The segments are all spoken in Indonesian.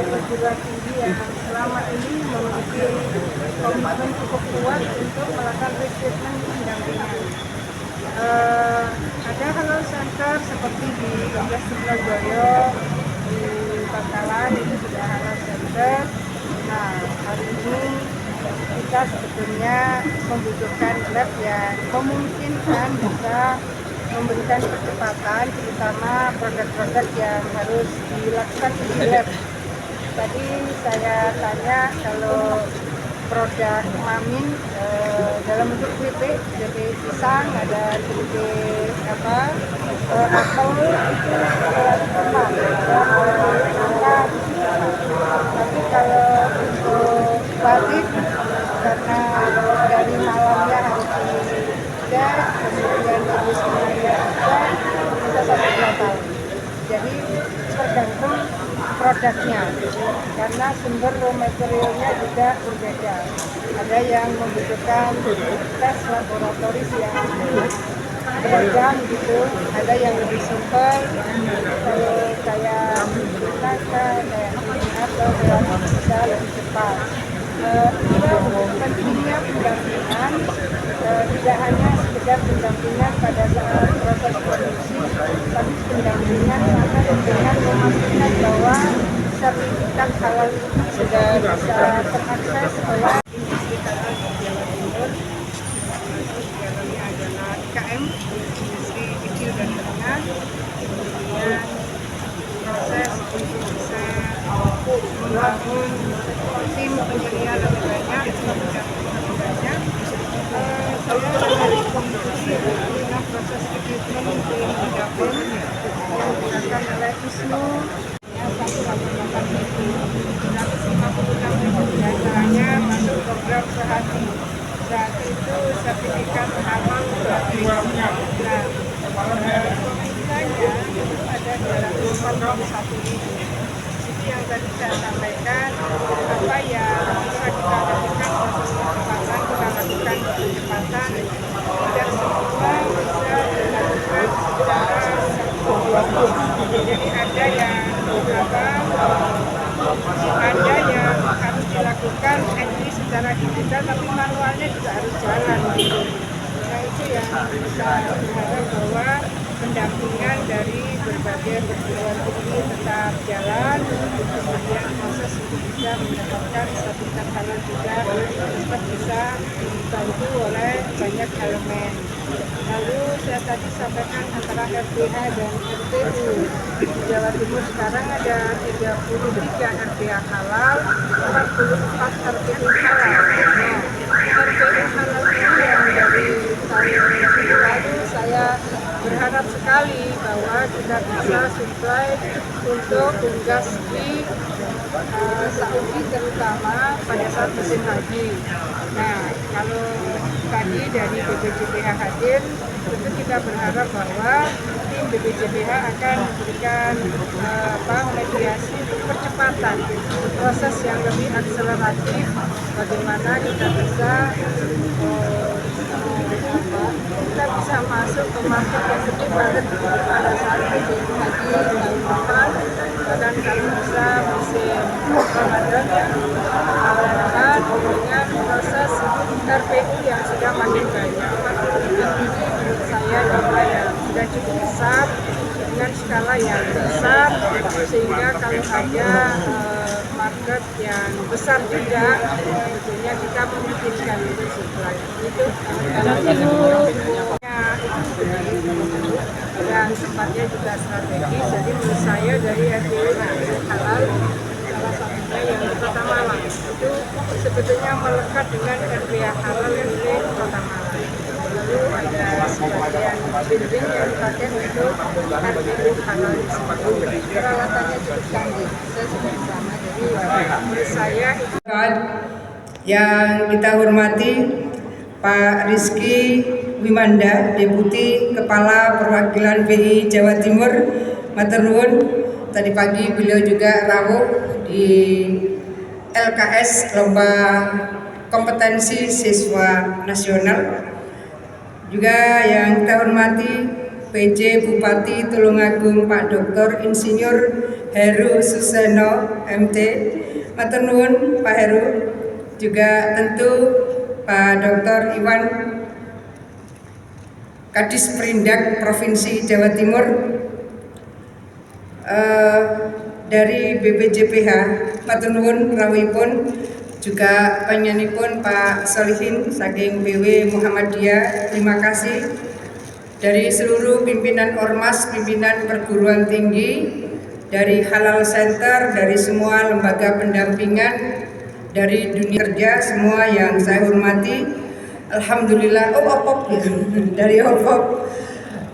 perguruan tinggi yang selama ini memiliki komitmen cukup kuat untuk melakukan rekrutmen pendampingan. Ada halal center seperti di Kompleks Suprojoyo, di Bangkalan itu sudah halal center. Nah, hari ini kita sebetulnya membutuhkan lab yang memungkinkan bisa memberikan kecepatan, terutama produk-produk yang harus dilakukan di lab. Tadi saya tanya kalau produk mamin dalam bentuk keripik, keripik pisang, ada keripik apel itu teman, tapi kalau untuk batik karena dari malamnya harus didas, kemudian habis kemudian bisa sampai 2 tahun. Jadi tergantung produknya, karena sumber raw materialnya juga berbeda. Ada yang membutuhkan tes laboratoris yang beragam gitu, ada yang lebih simpel, kalau kayak nangka, kayak atau bisa lebih cepat. Pentingnya pendampingan tidak hanya sekedar pendampingan pada saat proses produksi, tapi pendampingan akan dengan memastikan bahwa sertifikat halal itu sudah bisa terakses oleh industri halal di Jawa Timur. Di dalamnya adalah IKM, industri kecil dan menengah, kemudian proses untuk bisa membangun tim penyedia lebih banyak, banyak. Saya dari komisi dalam proses rekrutmen tim pendamping yang dilakukan oleh ISNU yang 156 diantaranya masuk program Sehati. Sehati itu sertifikat halal gratis. Nah, pemirsanya itu ada 241.000. Yang tadi saya sampaikan, apa yang bisa kita lakukan proses kecepatan, kita lakukan kecepatan dan semua bisa dilakukan secara satu. Jadi ada yang harus dilakukan entry secara digital, tapi manualnya juga harus jalan. Nah, itu yang bisa berharap bahwa pendampingan dari berbagai perguruan tinggi tetap jalan, kemudian proses untuk bisa mendapatkan sertifikat halal juga tetap bisa dibantu oleh banyak elemen. Lalu saya tadi sampaikan antara RPH dan RPU di Jawa Timur sekarang ada 33 RPH halal, 44 RPU halal. Nah, RPU halal ini yang dari tahun lalu saya berharap sekali bahwa kita bisa supply untuk unggas di Saudi terutama pada saat musim haji. Nah, kalau tadi dari BPJPH hadir, tentu kita berharap bahwa tim BPJPH akan memberikan mediasi untuk percepatan proses yang lebih akseleratif, bagaimana kita bisa masuk ke market yang gede banget pada saat musim haji tahun depan, dan kalau bisa musim Ramadan dengan proses RPU yang sudah makin banyak. Ini menurut saya juga yang sudah cukup besar dengan skala yang besar, sehingga kalau ada market yang besar juga tentunya kita memungkinkan itu supply. Itu dan tempatnya juga strategis, jadi menurut saya dari RPU halal salah satunya yang di Kota Malang itu sebetulnya melekat dengan RPH halal yang di Kota Malang. Lalu ada sebagian building yang dipakai untuk RPU halal tersebut. Peralatannya cukup canggih, saya sudah di sana, jadi menurut saya itu. Yang kita hormati Pak Rizky Wimanda, Deputi Kepala Perwakilan BI Jawa Timur, matur nuwun. Tadi pagi beliau juga rawuh di LKS Lomba Kompetensi Siswa Nasional. Juga yang kita hormati PJ Bupati Tulungagung Pak Dr. Insinyur Heru Suseno MT. Matur nuwun Pak Heru. Juga tentu Pak Dr. Iwan, Kadis Perindak Provinsi Jawa Timur. Dari BPJPH, matur nuwun rawuhipun, juga panjenenganipun Pak Solihin saking BW Muhammadiyah. Terima kasih dari seluruh pimpinan Ormas, pimpinan perguruan tinggi, dari Halal Center, dari semua lembaga pendampingan, dari dunia kerja semua yang saya hormati. Alhamdulillah, opop ya, dari opop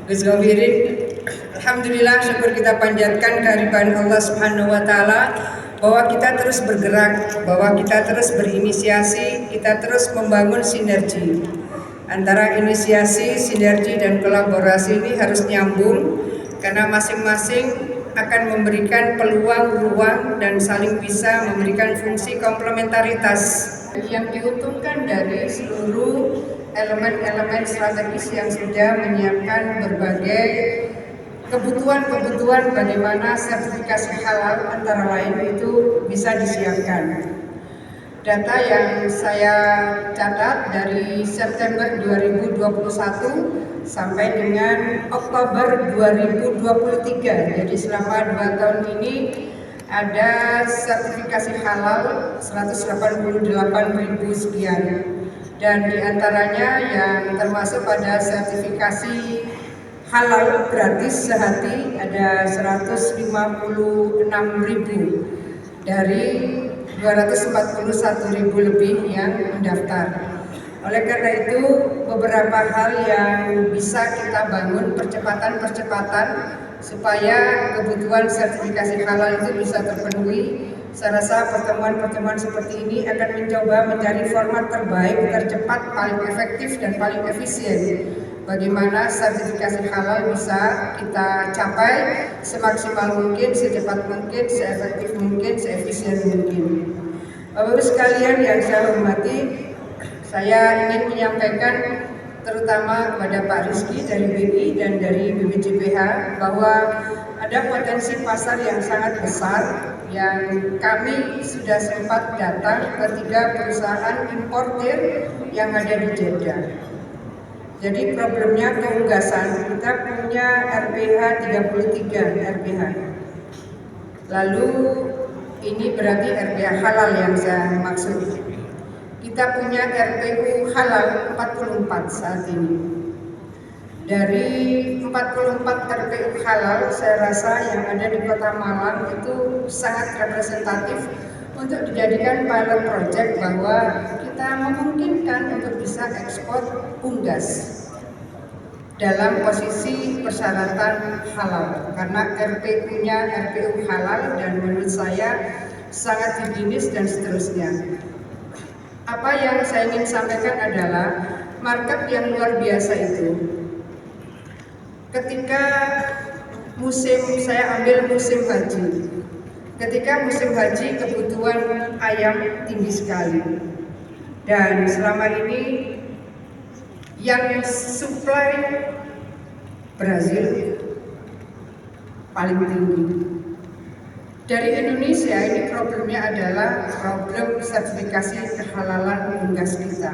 Gus Govirin. Alhamdulillah, syukur kita panjatkan kehadiran Allah Subhanahu wa taala bahwa kita terus bergerak, bahwa kita terus berinisiasi, kita terus membangun sinergi. Antara inisiasi, sinergi dan kolaborasi ini harus nyambung karena masing-masing akan memberikan peluang, ruang dan saling bisa memberikan fungsi komplementaritas yang diuntungkan dari seluruh elemen-elemen strategis yang sudah menyiapkan berbagai kebutuhan bagaimana sertifikasi halal antara lain itu bisa disiapkan. Data yang saya catat dari September 2021 sampai dengan Oktober 2023, jadi selama 2 tahun ini ada sertifikasi halal 188.000 sekian, dan diantaranya yang termasuk pada sertifikasi halal gratis sehati ada 156.000 dari 241.000 lebih yang mendaftar. Oleh karena itu, beberapa hal yang bisa kita bangun percepatan supaya kebutuhan sertifikasi halal itu bisa terpenuhi. Saya rasa pertemuan-pertemuan seperti ini akan mencoba mencari format terbaik, tercepat, paling efektif dan paling efisien. Bagaimana sertifikasi halal bisa kita capai semaksimal mungkin, secepat mungkin, seefektif mungkin, seefisien mungkin. Bapak-Ibu sekalian yang saya hormati, saya ingin menyampaikan terutama kepada Pak Rizky dari BI dan dari BPJPH bahwa ada potensi pasar yang sangat besar yang kami sudah sempat datang ke 3 perusahaan importir yang ada di Jeddah. Jadi problemnya keunggasan, kita punya RPH 33 RPH. Lalu ini berarti RPH halal yang saya maksud. Kita punya RPU halal 44 saat ini. Dari 44 RPU halal, saya rasa yang ada di Kota Malang itu sangat representatif untuk dijadikan pilot project bahwa kita memungkinkan untuk bisa ekspor unggas dalam posisi persyaratan halal, karena RPU-nya RPU halal dan menurut saya sangat higienis dan seterusnya. Apa yang saya ingin sampaikan adalah market yang luar biasa itu. Ketika saya ambil musim haji. Ketika musim haji kebutuhan ayam tinggi sekali. Dan selama ini yang supply Brazil paling tinggi. Dari Indonesia ini problemnya adalah problem sertifikasi kehalalan unggas kita.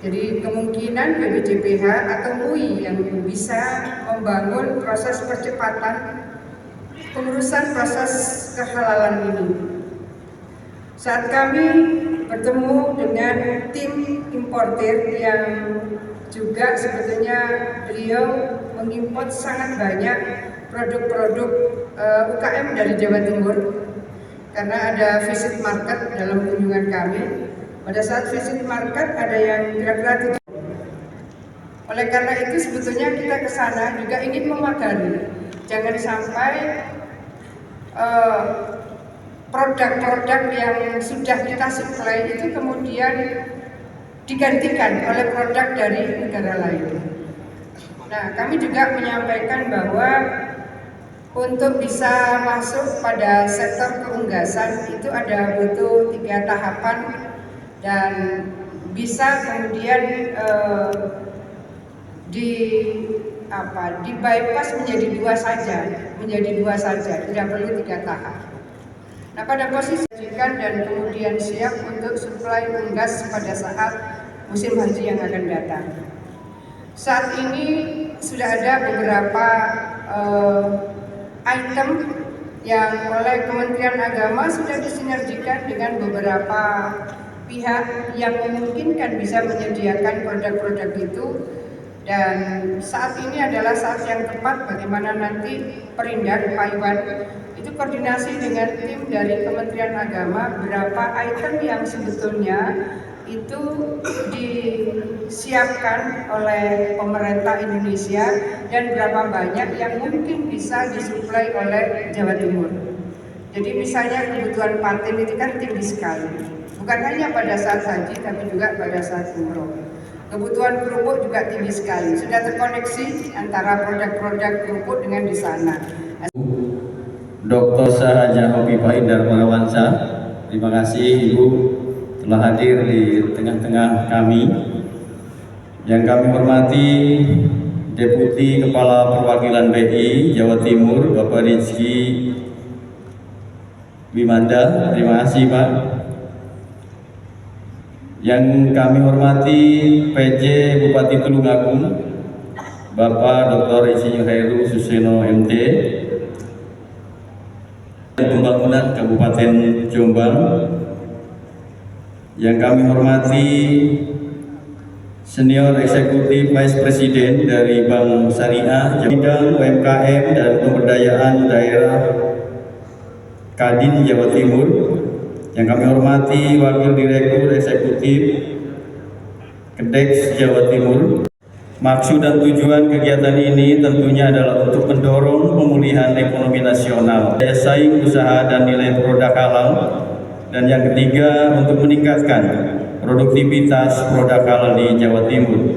Jadi kemungkinan BPJPH atau MUI yang bisa membangun proses percepatan pengurusan proses kehalalan ini. Saat kami bertemu dengan tim importir yang juga sebetulnya beliau mengimpor sangat banyak produk-produk UKM dari Jawa Timur, karena ada visit market dalam kunjungan kami. Pada saat visit market ada yang kira-kira 7. Oleh karena itu sebetulnya kita ke sana juga ingin memagari, jangan sampai produk-produk yang sudah kita suplai itu kemudian digantikan oleh produk dari negara lain. Nah, kami juga menyampaikan bahwa untuk bisa masuk pada sektor keunggasan itu ada butuh 3 tahapan dan bisa kemudian di bypass menjadi dua saja, tidak perlu 3 tahap. Nah, pada posisi dan kemudian siap untuk suplai unggas pada saat musim haji yang akan datang. Saat ini sudah ada beberapa item yang oleh Kementerian Agama sudah disinergikan dengan beberapa pihak yang memungkinkan bisa menyediakan produk-produk itu, dan saat ini adalah saat yang tepat bagaimana nanti Perindak Pak Iwan itu koordinasi dengan tim dari Kementerian Agama berapa item yang sebetulnya itu disiapkan oleh pemerintah Indonesia dan berapa banyak yang mungkin bisa disuplai oleh Jawa Timur. Jadi misalnya kebutuhan patin itu kan tinggi sekali, bukan hanya pada saat haji tapi juga pada saat umroh. Kebutuhan kerupuk juga tinggi sekali, sudah terkoneksi antara produk-produk kerupuk dengan di sana. Dr. Sahajah Hovifah Indar Parawansa, terima kasih Ibu telah hadir di tengah-tengah kami. Yang kami hormati Deputi Kepala Perwakilan BI Jawa Timur Bapak Rizky Wimanda, terima kasih Pak. Yang kami hormati PJ Bupati Tulungagung Bapak Dr. Insinyur Heru Suseno MT, Pembangunan Kabupaten Jombang. Yang kami hormati Senior Eksekutif Vice Presiden dari Bank Syariah Bidang UMKM dan Pemberdayaan Daerah Kadin Jawa Timur. Yang kami hormati Wakil Direktur Eksekutif Kedeks Jawa Timur. Maksud dan tujuan kegiatan ini tentunya adalah untuk mendorong pemulihan ekonomi nasional, daya saing usaha dan nilai produk halal, dan yang ketiga untuk meningkatkan produktivitas produk halal di Jawa Timur.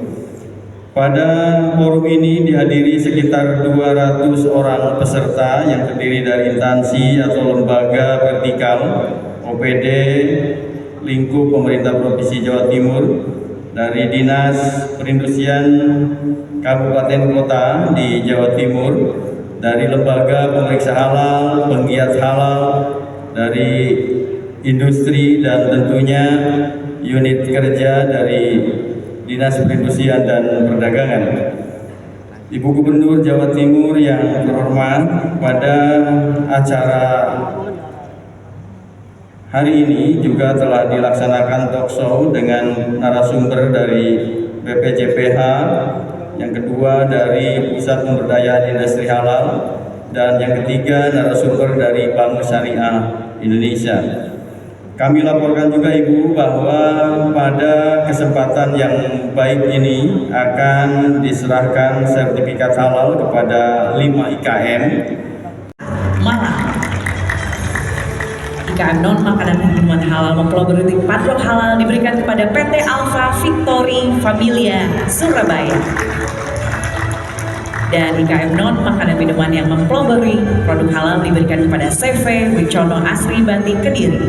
Pada forum ini dihadiri sekitar 200 orang peserta yang terdiri dari instansi atau lembaga vertikal, OPD, lingkup pemerintah Provinsi Jawa Timur, dari Dinas Perindustrian Kabupaten Kota di Jawa Timur, dari lembaga pemeriksa halal, penggiat halal, dari industri, dan tentunya unit kerja dari Dinas Perindustrian dan Perdagangan. Ibu Gubernur Jawa Timur yang terhormat, pada acara hari ini juga telah dilaksanakan talk show dengan narasumber dari BPJPH, yang kedua dari Pusat Pemberdayaan Industri Halal, dan yang ketiga narasumber dari Bank Syariah Indonesia. Kami laporkan juga Ibu bahwa pada kesempatan yang baik ini akan diserahkan sertifikat halal kepada 5 IKM. IKM non makanan dan minuman halal mempelopori padlock halal diberikan kepada PT Alfa Victory Familia Surabaya. Dan IKM non makanan minuman yang mempelopori produk halal diberikan kepada CV Wicono Asri Bati Kediri.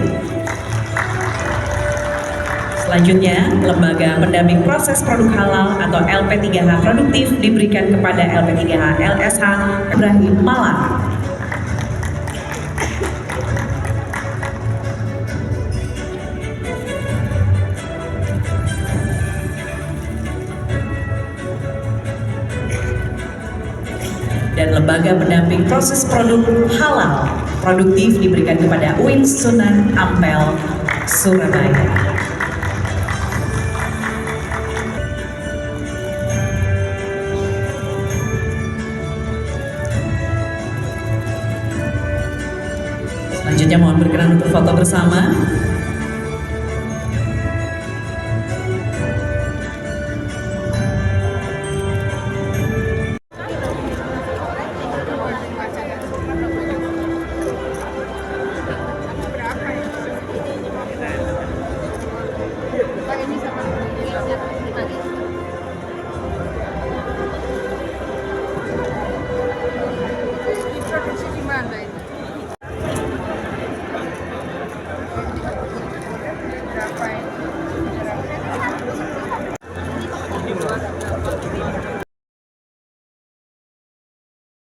Selanjutnya, Lembaga Pendamping Proses Produk Halal atau LP3H Produktif diberikan kepada LP3H LSH Ibrahim Malang. Dan Lembaga Pendamping Proses Produk Halal Produktif diberikan kepada UIN Sunan Ampel, Surabaya. Selanjutnya mohon berkenan untuk foto bersama.